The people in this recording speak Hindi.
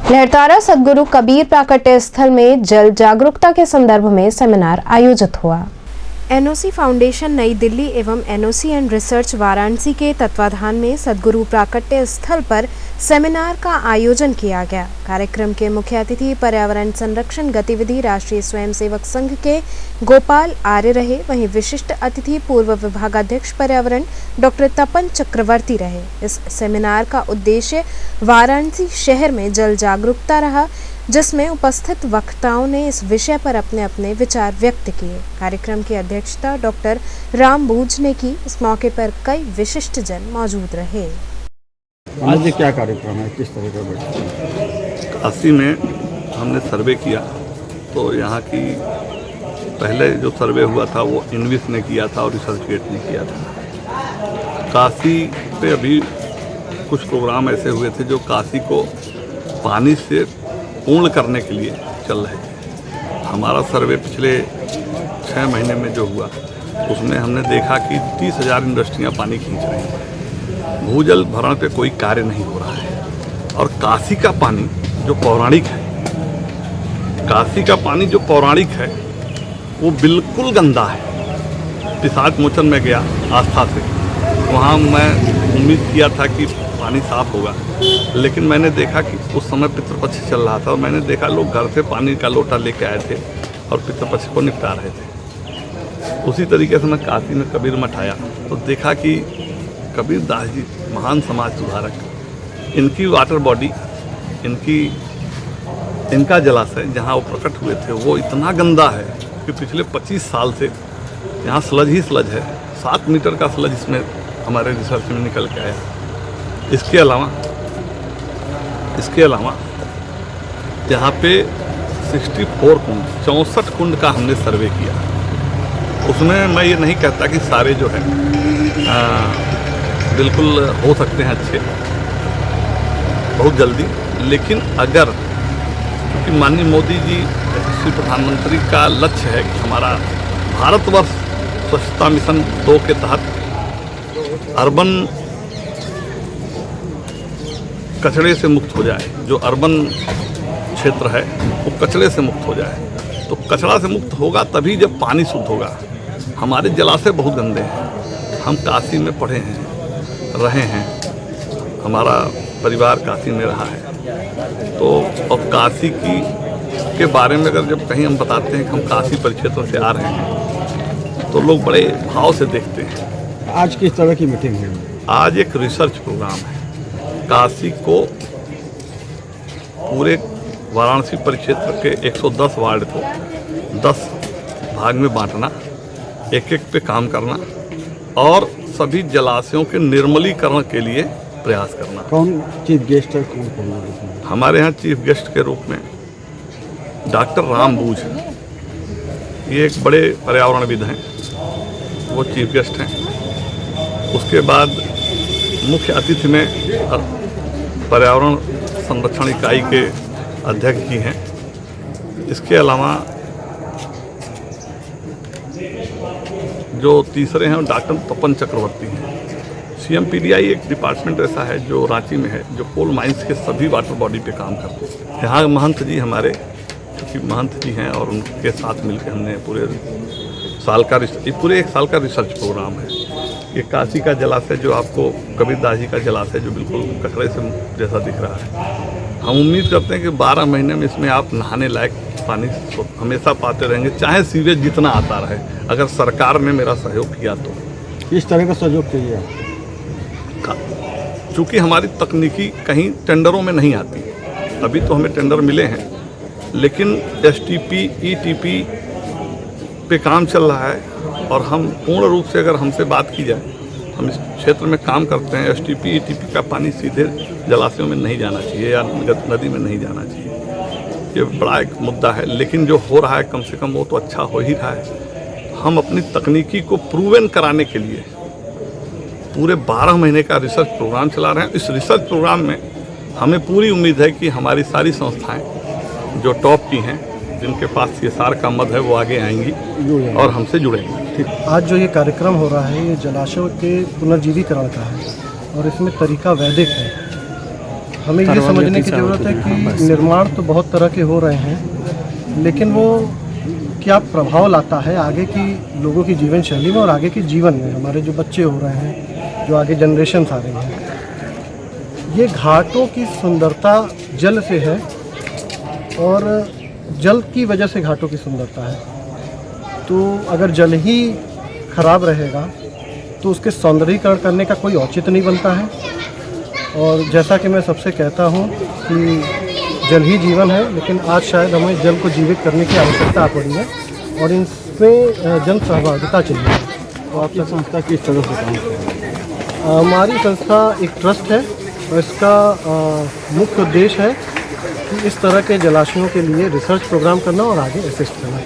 लहरतारा सदगुरु कबीर प्राकट्य स्थल में जल जागरूकता के संदर्भ में सेमिनार आयोजित हुआ। एनओसी फाउंडेशन नई दिल्ली एवं एनओसी एंड रिसर्च वाराणसी के तत्वाधान में सदगुरु प्राकट्य स्थल पर सेमिनार का आयोजन किया गया। कार्यक्रम के मुख्य अतिथि पर्यावरण संरक्षण गतिविधि राष्ट्रीय स्वयंसेवक संघ के गोपाल आर्य रहे। वहीं विशिष्ट अतिथि पूर्व विभागाध्यक्ष पर्यावरण डॉक्टर तपन चक्रवर्ती रहे। इस सेमिनार का उद्देश्य वाराणसी शहर में जल जागरूकता रहा, जिसमें उपस्थित वक्ताओं ने इस विषय पर अपने अपने विचार व्यक्त किए। कार्यक्रम की अध्यक्षता डॉक्टर राम बूझ ने की। इस मौके पर कई विशिष्ट जन मौजूद रहे। आज ये क्या कार्यक्रम है, किस तरह का बैठक? काशी में हमने सर्वे किया तो यहाँ की पहले जो सर्वे हुआ था वो इनविस ने किया था और रिसर्चगेट ने किया था। काशी पे अभी कुछ प्रोग्राम ऐसे हुए थे जो काशी को पानी से पूर्ण करने के लिए चल रहे थे। हमारा सर्वे पिछले 6 महीने में जो हुआ उसमें हमने देखा कि 30,000 इंडस्ट्रियाँ पानी खींच रही हैं। भूजल भरण पे कोई कार्य नहीं हो रहा है। और काशी का पानी जो पौराणिक है, काशी का पानी जो पौराणिक है वो बिल्कुल गंदा है। पिशाच मोचन में गया आस्था से, वहाँ मैं उम्मीद किया था कि पानी साफ होगा, लेकिन मैंने देखा कि उस समय पितृपक्ष चल रहा था और मैंने देखा लोग घर से पानी का लोटा लेके आए थे और पितृपक्ष को निपटा रहे थे। उसी तरीके से मैं काशी में कबीर मठ आया तो देखा कि कबीर दास जी महान समाज सुधारक, इनकी वाटर बॉडी, इनका जलाशय जहाँ वो प्रकट हुए थे वो इतना गंदा है कि पिछले 25 साल से यहाँ स्लज ही स्लज है। 7 मीटर का स्लज इसमें हमारे रिसर्च में निकल के आया। इसके अलावा यहाँ पे 64 कुंड, 64 कुंड का हमने सर्वे किया। उसमें मैं ये नहीं कहता कि सारे जो है बिल्कुल हो सकते हैं अच्छे बहुत जल्दी, लेकिन अगर क्योंकि माननीय मोदी जी श्री प्रधानमंत्री का लक्ष्य है कि हमारा भारतवर्ष स्वच्छता मिशन 2 के तहत अर्बन कचरे से मुक्त हो जाए। जो अर्बन क्षेत्र है वो कचरे से मुक्त हो जाए, तो कचरा से मुक्त होगा तभी जब पानी शुद्ध होगा। हमारे जलाशय बहुत गंदे हैं। हम काशी में पढ़े हैं, रहे हैं, हमारा परिवार काशी में रहा है। तो अब काशी के बारे में अगर जब कहीं हम बताते हैं कि हम काशी परिक्षेत्रों से आ रहे हैं तो लोग बड़े भाव से देखते हैं। आज किस तरह की मीटिंग है? आज एक रिसर्च प्रोग्राम है। काशी को पूरे वाराणसी परिक्षेत्र के 110 वार्ड को 10 भाग में बांटना, एक पे काम करना और सभी जलाशयों के निर्मलीकरण के लिए प्रयास करना। कौन चीफ गेस्ट है? कौन? हमारे यहाँ चीफ गेस्ट के रूप में डॉक्टर राम बूझ, ये एक बड़े पर्यावरणविद हैं, वो चीफ गेस्ट हैं। उसके बाद मुख्य अतिथि में पर्यावरण संरक्षण इकाई के अध्यक्ष जी हैं। इसके अलावा जो तीसरे हैं डॉक्टर तपन चक्रवर्ती हैं। CMPDI एक डिपार्टमेंट ऐसा है जो रांची में है, जो कोल माइंस के सभी वाटर बॉडी पे काम करते हैं। यहाँ महंत जी हमारे, क्योंकि महंत जी हैं और उनके साथ मिलकर हमने पूरे एक साल का रिसर्च प्रोग्राम है। ये काशी का जलाशय जो आपको कबीर दास जी का जलाशय जो बिल्कुल कचरे से जैसा दिख रहा है, हम उम्मीद करते हैं कि 12 महीने में इसमें आप नहाने लायक पानी हमेशा पाते रहेंगे, चाहे सीवेज जितना आता रहे, अगर सरकार ने मेरा सहयोग किया तो। किस तरह का सहयोग चाहिए? चूँकि हमारी तकनीकी कहीं टेंडरों में नहीं आती, अभी तो हमें टेंडर मिले हैं, लेकिन STP ETP पे काम चल रहा है और हम पूर्ण रूप से अगर हमसे बात की जाए, हम इस क्षेत्र में काम करते हैं। STP ETP का पानी सीधे जलाशयों में नहीं जाना चाहिए या नदी में नहीं जाना चाहिए। ये बड़ा एक मुद्दा है, लेकिन जो हो रहा है कम से कम वो तो अच्छा हो ही रहा है। हम अपनी तकनीकी को प्रूवन कराने के लिए पूरे 12 महीने का रिसर्च प्रोग्राम चला रहे हैं। इस रिसर्च प्रोग्राम में हमें पूरी उम्मीद है कि हमारी सारी संस्थाएं जो टॉप की हैं, जिनके पास CSR का मद है, वो आगे आएंगी और हमसे जुड़ेंगी। ठीक, आज जो ये कार्यक्रम हो रहा है ये जलाशयों के पुनर्जीवीकरण का है और इसमें तरीका वैदिक है। हमें ये समझने की ज़रूरत है कि निर्माण तो बहुत तरह के हो रहे हैं, लेकिन वो क्या प्रभाव लाता है आगे की लोगों की जीवन शैली में और आगे के जीवन में, हमारे जो बच्चे हो रहे हैं, जो आगे जनरेशन आ रही हैं। ये घाटों की सुंदरता जल से है और जल की वजह से घाटों की सुंदरता है। तो अगर जल ही खराब रहेगा तो उसके सौंदर्यीकरण करने का कोई औचित्य नहीं बनता है। और जैसा कि मैं सबसे कहता हूँ कि जल ही जीवन है, लेकिन आज शायद हमें जल को जीवित करने की आवश्यकता पड़ी है और इसमें जन सहभागिता चाहिए। तो आपकी संस्था किस तरह से काम कर रही है? हमारी संस्था एक ट्रस्ट है और इसका मुख्य उद्देश्य है कि इस तरह के जलाशयों के लिए रिसर्च प्रोग्राम करना और आगे असिस्ट करना।